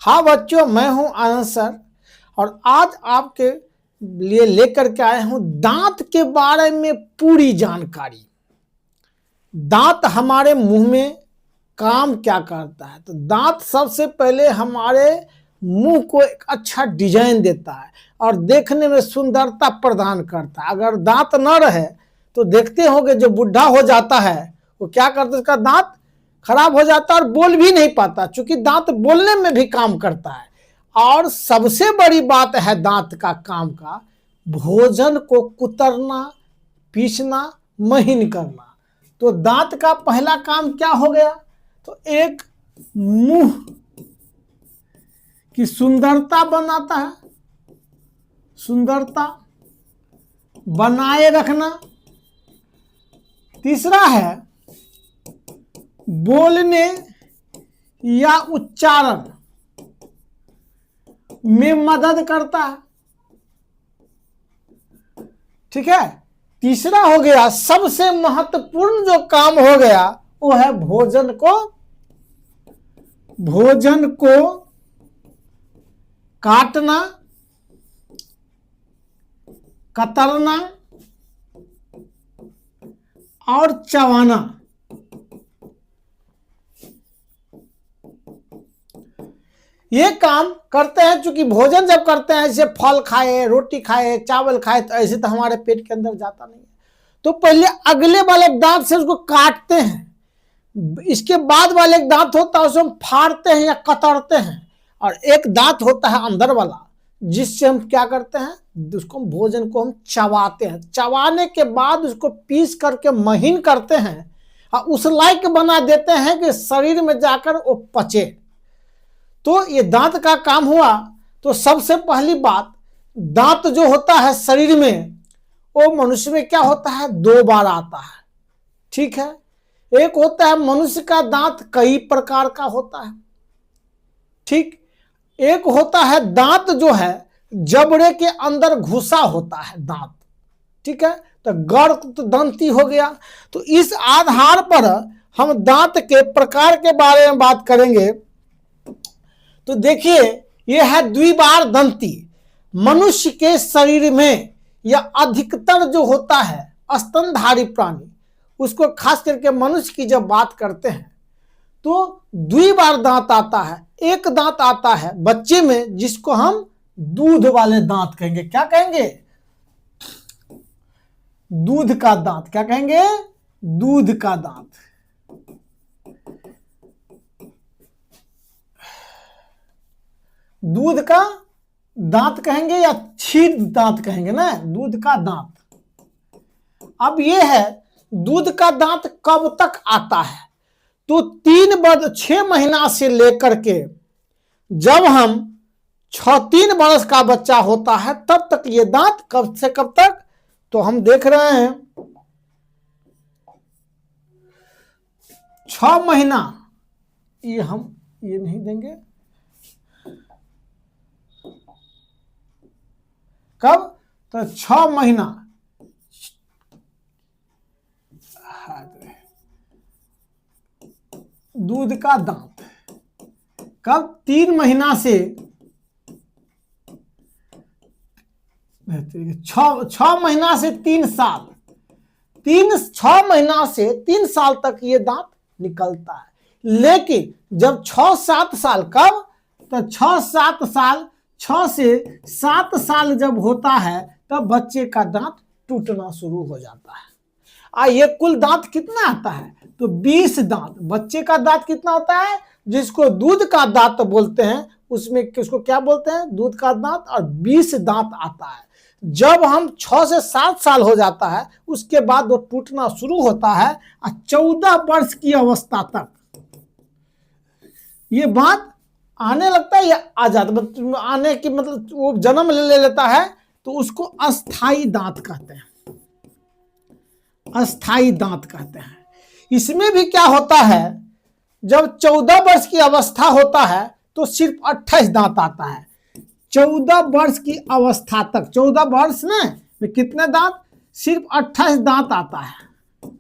हाँ बच्चों, मैं हूं आनंद सर और आज आपके लिए लेकर के आया हूं दांत के बारे में पूरी जानकारी। दांत हमारे मुंह में काम क्या करता है? तो दांत सबसे पहले हमारे मुंह को एक अच्छा डिजाइन देता है और देखने में सुंदरता प्रदान करता है। अगर दांत न रहे तो देखते होंगे जो बुढ़ा हो जाता है वो क्या करता है, उसका दांत खराब हो जाता है और बोल भी नहीं पाता, क्योंकि दांत बोलने में भी काम करता है। और सबसे बड़ी बात है दांत का काम का, भोजन को कुतरना, पीसना, महीन करना। तो दांत का पहला काम क्या हो गया? तो एक मुंह की सुंदरता बनाता है, सुंदरता बनाए रखना। तीसरा है बोलने या उच्चारण में मदद करता है। ठीक है, तीसरा हो गया सबसे महत्वपूर्ण जो काम हो गया वो है भोजन को काटना, कतरना और चबाना। ये काम करते हैं, चूंकि भोजन जब करते हैं, जैसे फल खाए, रोटी खाए, चावल खाए, तो ऐसे तो हमारे पेट के अंदर जाता नहीं है। तो पहले अगले वाले दांत से उसको काटते हैं, इसके बाद वाले एक दांत होता है उसको हम फाड़ते हैं या कतरते हैं, और एक दांत होता है अंदर वाला जिससे हम क्या करते हैं, उसको भोजन को हम चबाते हैं। चबाने के बाद उसको पीस करके महीन करते हैं और उस लायक बना देते हैं कि शरीर में जाकर वो पचे। तो ये दांत का काम हुआ। तो सबसे पहली बात, दांत जो होता है शरीर में वो मनुष्य में क्या होता है, 2 बार आता है। ठीक है, एक होता है मनुष्य का दांत कई प्रकार का होता है। ठीक, एक होता है दांत जो है जबड़े के अंदर घुसा होता है दांत। ठीक है, तो गर्द दंती हो गया। तो इस आधार पर हम दांत के प्रकार के बारे में बात करेंगे। तो देखिए, यह है द्विबार दंती। मनुष्य के शरीर में या अधिकतर जो होता है स्तनधारी प्राणी, उसको खास करके मनुष्य की जब बात करते हैं तो द्विबार दांत आता है। एक दांत आता है बच्चे में जिसको हम दूध वाले दांत कहेंगे। क्या कहेंगे? दूध का दांत। क्या कहेंगे? दूध का दांत। दूध का दांत कहेंगे या क्षीर दांत कहेंगे ना, दूध का दांत। अब ये है दूध का दांत कब तक आता है? तो 6 महीना से लेकर के जब हम 3 वर्ष का बच्चा होता है तब तक ये दांत, कब से कब तक? तो हम देख रहे हैं 6 महीना। ये हम ये नहीं देंगे। कब? तो 6 महीना। दूध का दांत कब? 3 महीना से 6 महीना से 3 साल। 6 महीना से 3 साल तक ये दांत निकलता है। लेकिन जब 6-7 साल, कब? तो 6-7 साल, 6 से 7 साल जब होता है तब बच्चे का दांत टूटना शुरू हो जाता है। ये कुल दांत कितना आता है? तो 20 दांत। बच्चे का दांत कितना होता है? जिसको दूध का दांत बोलते हैं, उसमें उसको क्या बोलते हैं? दूध का दांत। और 20 दांत आता है। जब हम 6 से 7 साल हो जाता है उसके बाद वो टूटना शुरू होता है और 14 वर्ष की अवस्था तक ये बात आने लगता है या आ जाता, आने की मतलब वो जन्म ले लेता है, तो उसको अस्थाई दांत कहते हैं। अस्थाई दांत कहते हैं। इसमें भी क्या होता है, जब 14 वर्ष की अवस्था होता है तो सिर्फ 28 दांत आता है। 14 वर्ष की अवस्था तक, 14 वर्ष में कितने दांत? सिर्फ 28 दांत आता है।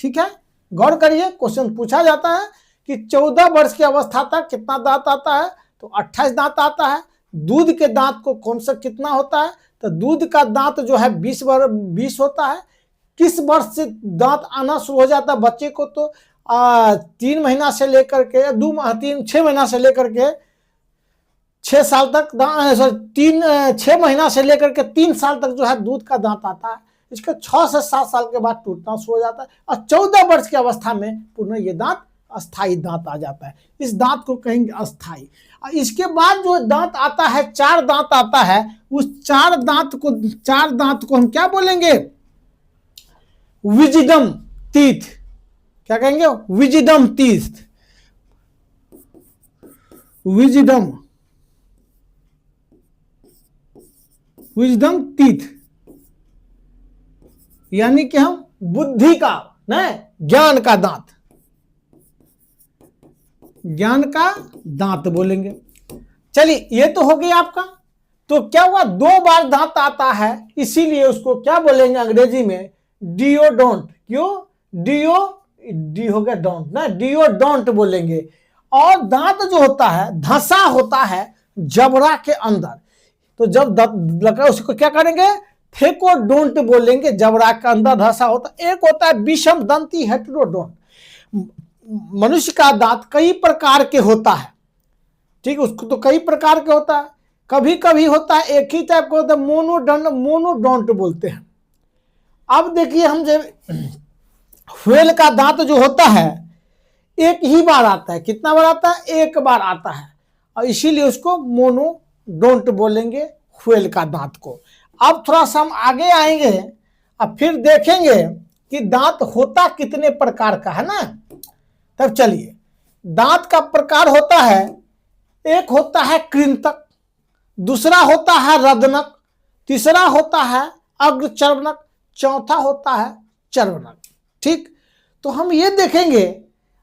ठीक है, गौर करिए, क्वेश्चन पूछा जाता है कि 14 वर्ष की अवस्था तक कितना दांत आता है? तो 28 दांत आता है। दूध के दांत को कौन सा कितना होता है, तो दूध का दांत जो है 20 होता है। किस वर्ष से दांत आना शुरू हो जाता है बच्चे को, तो 3 महीना से लेकर के 6 महीना से लेकर के 6 साल तक 6 महीना से लेकर के 3 साल तक जो है दूध का दांत आता है। इसके 6 से 7 साल के बाद टूटना शुरू हो जाता है और 14 वर्ष की अवस्था में पुनः ये दांत अस्थाई दांत आ जाता है। इस दांत को कहेंगे अस्थाई। इसके बाद जो दांत आता है, 4 दांत आता है, उस 4 दांत को हम क्या बोलेंगे, विजिडम टीथ। क्या कहेंगे, विजिडम टीथ, विजडम टीथ, यानी कि हम बुद्धि का न ज्ञान का दांत, ज्ञान का दांत बोलेंगे। चलिए ये तो हो गया आपका। तो क्या हुआ, 2 बार दांत आता है, इसीलिए उसको क्या बोलेंगे अंग्रेजी में, डियोडोंट। क्यों, डी हो गया डोंट ना, डियोडोंट बोलेंगे। और दांत जो होता है धंसा होता है जबड़ा के अंदर, तो जब लगा उसको क्या करेंगे, थेकोडोंट बोलेंगे। जबड़ा के अंदर धंसा होता है। एक होता है विषम दंती हेटेरोडोंट। मनुष्य का दांत कई प्रकार के होता है, ठीक, उसको तो कई प्रकार के होता है। कभी कभी होता है एक ही टाइप का होता है, मोनोडोंट बोलते हैं। अब देखिए हम जब व्हेल का दांत जो होता है एक ही बार आता है। कितना बार आता है, एक बार आता है, और इसीलिए उसको मोनोडोंट बोलेंगे व्हेल का दांत को। अब थोड़ा सा हम आगे आएंगे, अब फिर देखेंगे कि दांत होता कितने प्रकार का है ना। तब चलिए, दांत का प्रकार होता है, एक होता है कृंतक, दूसरा होता है रदनक, तीसरा होता है अग्रचर्वनक, चौथा होता है चर्वनक। ठीक, तो हम ये देखेंगे,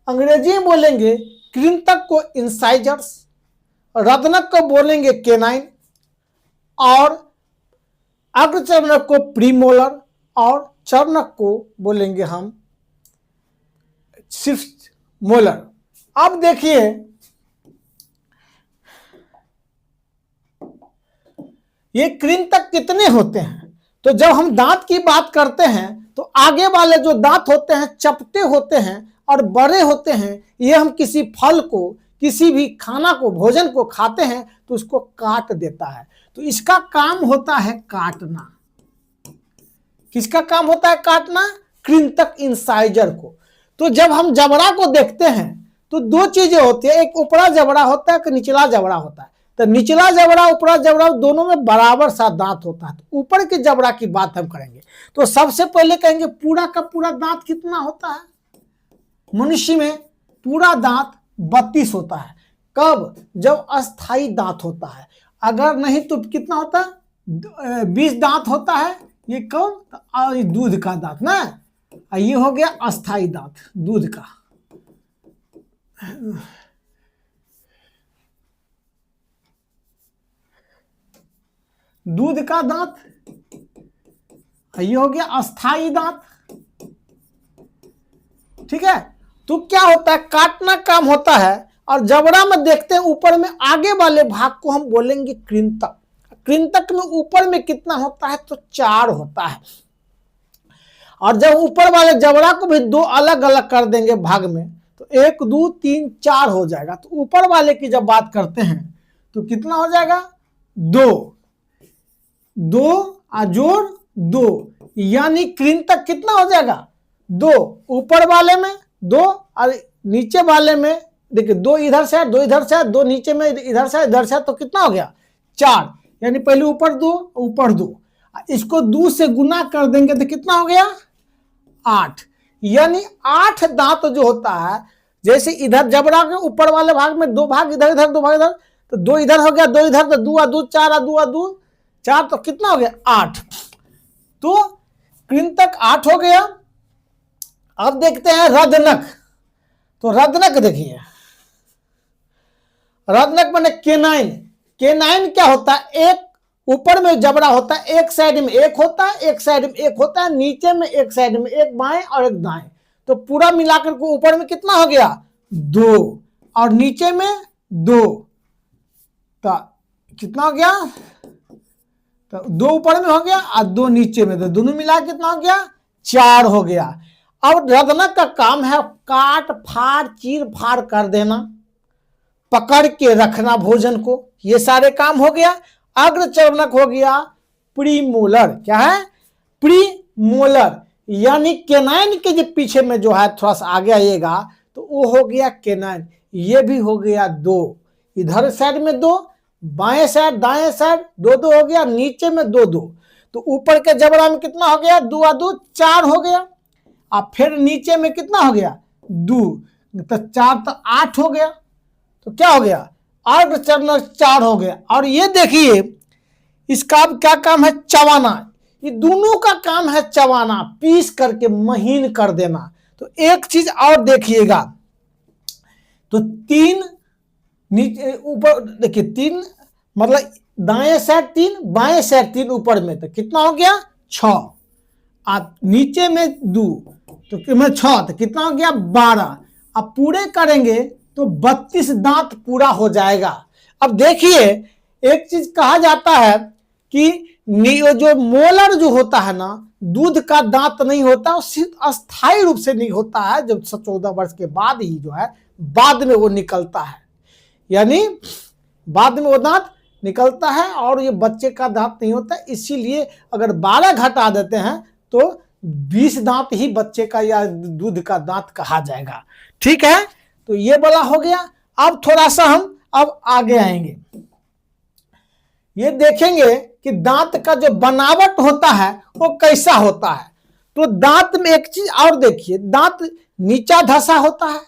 अंग्रेजी में बोलेंगे कृंतक को इंसाइजर्स, रदनक को बोलेंगे केनाइन, और अग्रचर्वनक को प्रीमोलर, और चर्वनक को बोलेंगे हम सिक्स्थ मोलर। अब देखिए ये कृंतक कितने होते हैं। तो जब हम दांत की बात करते हैं तो आगे वाले जो दांत होते हैं चपटे होते हैं और बड़े होते हैं। ये हम किसी फल को, किसी भी खाना को, भोजन को खाते हैं तो उसको काट देता है। तो इसका काम होता है काटना। किसका काम होता है काटना, कृंतक इंसाइजर को। तो जब हम जबड़ा को देखते हैं तो 2 चीजें होती है, एक ऊपरा जबड़ा होता है, एक निचला जबड़ा होता है। तो निचला जबड़ा ऊपरा जबड़ा दोनों में बराबर सा दांत होता है। तो ऊपर के जबड़ा की बात हम करेंगे तो सबसे पहले कहेंगे पूरा का पूरा दांत कितना होता है। मनुष्य में पूरा दांत 32 होता है। कब, जब अस्थाई दांत होता है। अगर नहीं तो कितना होता है, 20 दांत होता है। ये कौन, दूध का दांत ना, ये हो गया अस्थाई दांत दूध का। दूध का दांत, ये हो गया अस्थाई दांत। ठीक है, तो क्या होता है, काटना काम होता है। और जबड़ा में देखते हैं ऊपर में आगे वाले भाग को हम बोलेंगे कृंतक। कृंतक में ऊपर में कितना होता है, तो 4 होता है। और जब ऊपर वाले जबड़ा को भी 2 अलग अलग कर देंगे भाग में तो 1 2 3 4 हो जाएगा। तो ऊपर वाले की जब बात करते हैं तो कितना हो जाएगा, 2 जोड़ 2, यानी कृंतक कितना हो जाएगा, 2 ऊपर वाले में 2 और नीचे वाले में देखिए 2 इधर से 2 इधर से 2 नीचे में इधर से तो कितना हो गया 4, यानी पहले ऊपर 2 ऊपर 2, इसको 2 से गुना कर देंगे तो कितना हो गया 8, यानी 8 दांत जो होता है। जैसे इधर जबड़ा के ऊपर वाले भाग में 2 भाग इधर इधर 2 भाग इधर, तो 2 इधर हो गया 2 इधर, तो 2 और 2 4 और 2 और 2 4, तो कितना हो गया 8। तो कृंतक 8 हो गया। अब देखते हैं रदनक। तो रदनक देखिए, रदनक माने केनाइन। केनाइन क्या होता है, एक ऊपर में जबड़ा होता है, एक साइड में एक होता है, एक साइड में एक होता है, नीचे में एक साइड में एक बाएं और एक दाएं। तो पूरा मिलाकर को ऊपर में कितना हो गया 2 और नीचे में 2, तो कितना हो गया, तो 2 ऊपर में हो गया और 2 नीचे में, तो दोनों मिला कितना हो गया, 4 हो गया। अब रगनक का काम है काट फाड़ चीर फाड़ कर देना, पकड़ के रखना भोजन को, ये सारे काम हो गया। अग्रचरणक हो गया प्रीमोलर, क्या है, प्रीमोलर, यानी केनाइन के जो पीछे में जो है थोड़ा सा आगे आइएगा तो वो हो गया केनाइन। ये भी हो गया 2, इधर साइड में 2, बाएं साइड दाएं साइड 2-2 हो गया, नीचे में 2-2, तो ऊपर के जबड़ा में कितना हो गया, 2 और 2 4 हो गया। अब फिर नीचे में कितना हो गया, 2, तो 4 तो 8 हो गया। तो क्या हो गया, अर्धचरणक 4 हो गया। और ये देखिए इसका अब क्या काम है, चबाना, ये दोनों का काम है चबाना, पीस करके महीन कर देना। तो एक चीज और देखिएगा, तो 3 नीचे ऊपर देखिए, 3 मतलब दाएं साइड 3 बाएं साइड 3 ऊपर में, तो कितना हो गया 6, आप नीचे में 2 तो 6, तो कितना हो गया 12। अब पूरे करेंगे तो 32 दांत पूरा हो जाएगा। अब देखिए एक चीज कहा जाता है कि जो मोलर जो होता है ना, दूध का दांत नहीं होता, सिर्फ अस्थायी रूप से नहीं होता है, जब 14 वर्ष के बाद ही जो है बाद में वो निकलता है, यानी बाद में वो दांत निकलता है और ये बच्चे का दांत नहीं होता। इसीलिए अगर 12 घटा देते हैं तो 20 दांत ही बच्चे का या दूध का दांत कहा जाएगा। ठीक है, तो ये वाला हो गया। अब थोड़ा सा हम अब आगे आएंगे, ये देखेंगे कि दांत का जो बनावट होता है वो कैसा होता है। तो दांत में एक चीज और देखिए, दांत नीचा धसा होता है,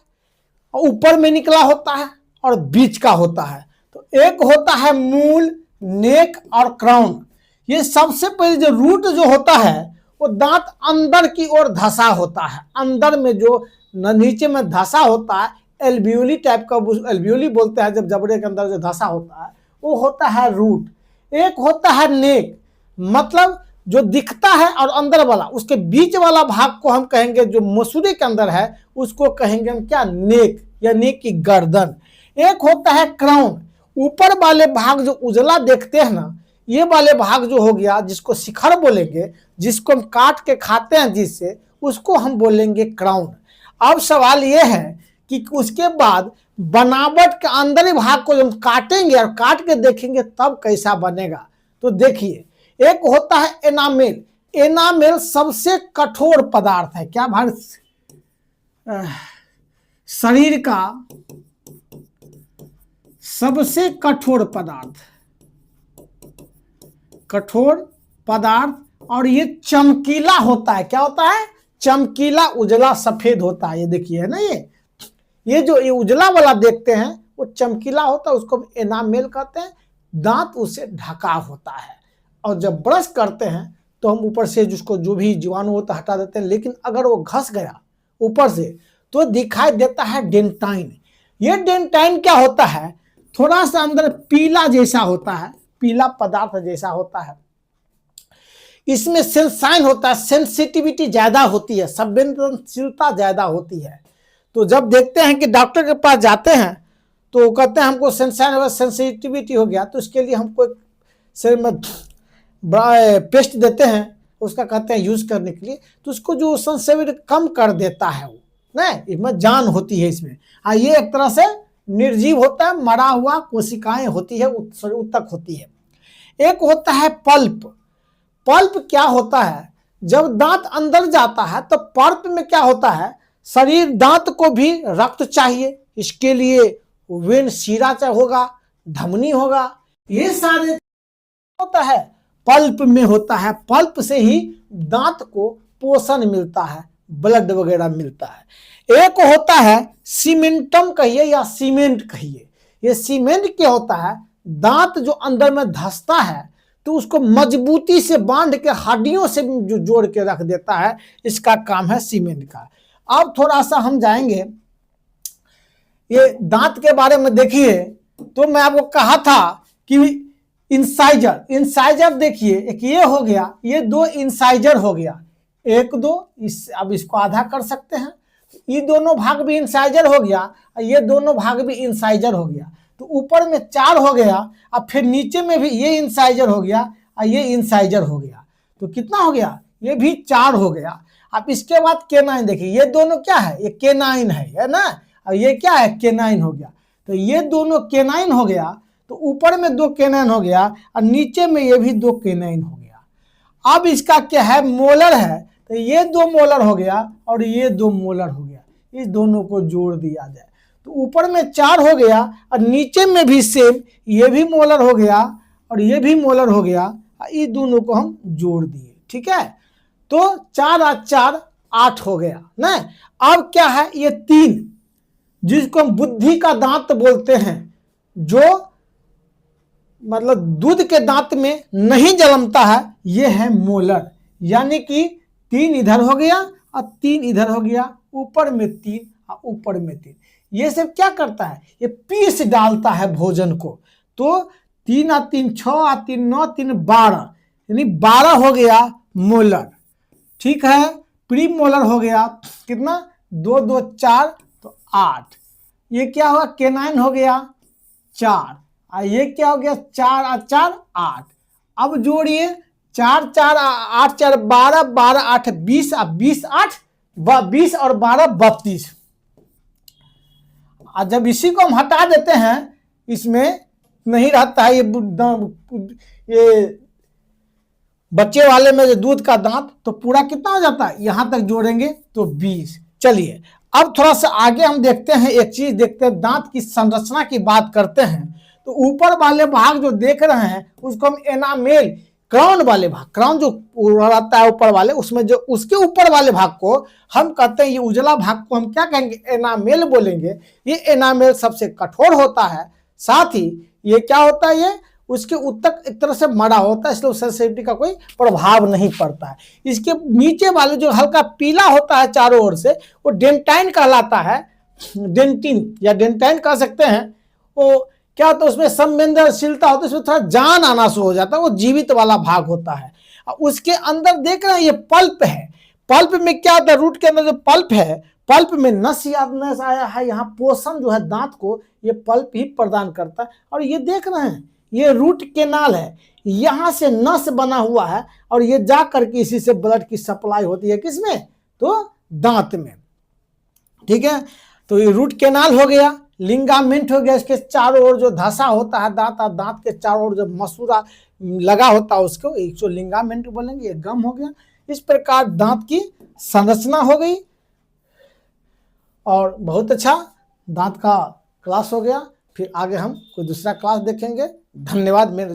ऊपर में निकला होता है और बीच का होता है। तो एक होता है मूल, नेक और क्राउन। ये सबसे पहले जो रूट जो होता है वो दांत अंदर की ओर धसा होता है, अंदर में जो नीचे में धसा होता है, एल्वियोली टाइप का, एल्वियोली बोलते हैं जब जबड़े के अंदर जो धसा होता है वो होता है रूट। एक होता है नेक, मतलब जो दिखता है और अंदर वाला, उसके बीच वाला भाग को हम कहेंगे, जो मसूड़े के अंदर है उसको कहेंगे हम क्या, नेक, या नेक की गर्दन। एक होता है क्राउन, ऊपर वाले भाग जो उजला देखते हैं ना, ये वाले भाग जो हो गया, जिसको शिखर बोलेंगे, जिसको हम काट के खाते हैं जिससे, उसको हम बोलेंगे क्राउन। अब सवाल ये है कि उसके बाद बनावट के अंदर भाग को जब काटेंगे और काट के देखेंगे तब कैसा बनेगा। तो देखिए एक होता है एनामेल। एनामेल सबसे कठोर पदार्थ है, क्या भाई, शरीर का सबसे कठोर पदार्थ, कठोर पदार्थ, और ये चमकीला होता है। क्या होता है, चमकीला, उजला, सफेद होता है। ये देखिए है ना, ये जो ये उजला वाला देखते हैं वो चमकीला होता है, उसको एनामेल कहते हैं। दांत उसे ढका होता है, और जब ब्रश करते हैं तो हम ऊपर से जिसको जो भी जीवाणु होता है हटा देते हैं, लेकिन अगर वो घस गया ऊपर से तो दिखाई देता है डेंटाइन। ये डेंटाइन क्या होता है, थोड़ा सा अंदर पीला जैसा होता है, पीला पदार्थ जैसा होता है। इसमें सेंसाइन होता है, सेंसिटिविटी ज्यादा होती है, संवेदनशीलता ज्यादा होती है। तो जब देखते हैं कि डॉक्टर के पास जाते हैं तो वो कहते हैं हमको सेंसाइन सेंसिटिविटी हो गया, तो इसके लिए हमको एक शरीर में पेस्ट देते हैं, उसका कहते हैं यूज करने के लिए, तो उसको जो सेंसिटिविटी कम कर देता है वो, नहीं इसमें जान होती है इसमें। ये एक तरह से निर्जीव होता है, मरा हुआ कोशिकाएं होती है, उत्तक होती है। एक होता है पल्प। पल्प क्या होता है, जब दांत अंदर जाता है तो पल्प में क्या होता है, शरीर दांत को भी रक्त चाहिए, इसके लिए वेन शिरा होगा, धमनी होगा, ये सारे होता है पल्प में होता है। पल्प से ही दांत को पोषण मिलता है, ब्लड वगैरह मिलता है। एक होता है सीमेंटम कहिए या सीमेंट कहिए। ये सीमेंट क्या होता है, दांत जो अंदर में धंसता है तो उसको मजबूती से बांध के हड्डियों से जो जोड़ के रख देता है, इसका काम है सीमेंट का। अब थोड़ा सा हम जाएंगे ये दांत के बारे में। देखिए तो मैं आपको कहा था कि इंसाइजर, इंसाइजर देखिए एक ये हो गया, ये 2 इंसाइजर हो गया, 1 2, अब इसको आधा कर सकते हैं, ये दोनों भाग भी इंसाइजर हो गया, ये दोनों भाग भी इंसाइजर हो गया। तो ऊपर में 4 हो गया, अब फिर नीचे में भी ये इंसाइजर हो गया और ये इंसाइजर हो गया, तो कितना हो गया, ये भी 4 हो गया। अब इसके बाद K9 देखिए, ये दोनों क्या है, ये K9 है ना, और ये क्या है K9 हो गया, तो ये दोनों K9 हो गया, तो ऊपर में 2 K9 हो गया और नीचे में ये भी 2 K9 हो गया। अब इसका क्या है, मोलर है, तो ये 2 मोलर हो गया और ये 2 मोलर हो गया, इस दोनों को जोड़ दिया जाए तो ऊपर में 4 हो गया और नीचे में भी सेम, ये भी मोलर हो गया और ये भी मोलर हो गया, इस दोनों को हम जोड़ दिए, ठीक है, तो 4 और 4 8 हो गया ना। अब क्या है, ये 3 जिसको हम बुद्धि का दांत बोलते हैं, जो मतलब दूध के दांत में नहीं जलमता है, ये है मोलर, यानी कि 3 इधर हो गया और 3 इधर हो गया, ऊपर में 3 और ऊपर में 3। ये सब क्या करता है, ये पीस डालता है भोजन को, तो 3 और 3 6 और 3 9 3 12, यानी 12 हो गया मोलर, ठीक है। प्री मोलर हो गया कितना, 2 2 4 तो 8, ये क्या हुआ K9 हो गया 4, और ये क्या हो गया 4 और 4 8। अब जोड़िए 4 4 8 4 12 12 8 20 और 20 8 20 और 12 32। और जब इसी को हम हटा देते हैं, इसमें नहीं रहता है ये बच्चे वाले में जो दूध का दांत, तो पूरा कितना हो जाता है, यहां तक जोड़ेंगे तो 20। चलिए अब थोड़ा सा आगे हम देखते हैं, एक चीज देखते हैं, दांत की संरचना की बात करते हैं। तो ऊपर वाले भाग जो देख रहे हैं उसको हम एनामेल, क्राउन वाले भाग, क्राउन जो रहता है ऊपर वाले, उसमें जो उसके ऊपर वाले भाग को हम कहते हैं, ये उजला भाग को हम क्या कहेंगे, एनामेल बोलेंगे। ये एनामेल सबसे कठोर होता है, साथ ही ये क्या होता है, ये उसके उत्तक एक तरह से मरा होता है, इसलिए सेंसिटिविटी का कोई प्रभाव नहीं पड़ता है। इसके नीचे वाले जो हल्का पीला होता है चारों ओर से, वो डेंटाइन कहलाता है, डेंटिन या डेंटाइन कह सकते हैं। वो क्या होता है, उसमें संवेदनशीलता होती है, उसमें थोड़ा जान आना शुरू हो जाता है, वो जीवित वाला भाग होता है। उसके अंदर देख रहे हैं ये पल्प है, पल्प में क्या होता है, रूट के अंदर जो पल्प है, पल्प में नस आया है, यहाँ पोषण जो है दांत को ये पल्प ही प्रदान करता है। और ये देख रहे हैं, ये रूट कैनाल है, यहां से नस बना हुआ है और ये जा करके इसी से ब्लड की सप्लाई होती है, किसमें, तो दांत में, ठीक है। तो ये रूट कैनाल हो गया, लिंगामेंट हो गया, इसके चारों ओर जो धसा होता है दांत, और दांत के चारों ओर जो मसूरा लगा होता है उसको एक जो लिंगामेंट बोलेंगे, ये गम हो गया। इस प्रकार दांत की संरचना हो गई, और बहुत अच्छा दांत का क्लास हो गया। फिर आगे हम कोई दूसरा क्लास देखेंगे। धन्यवाद मेरे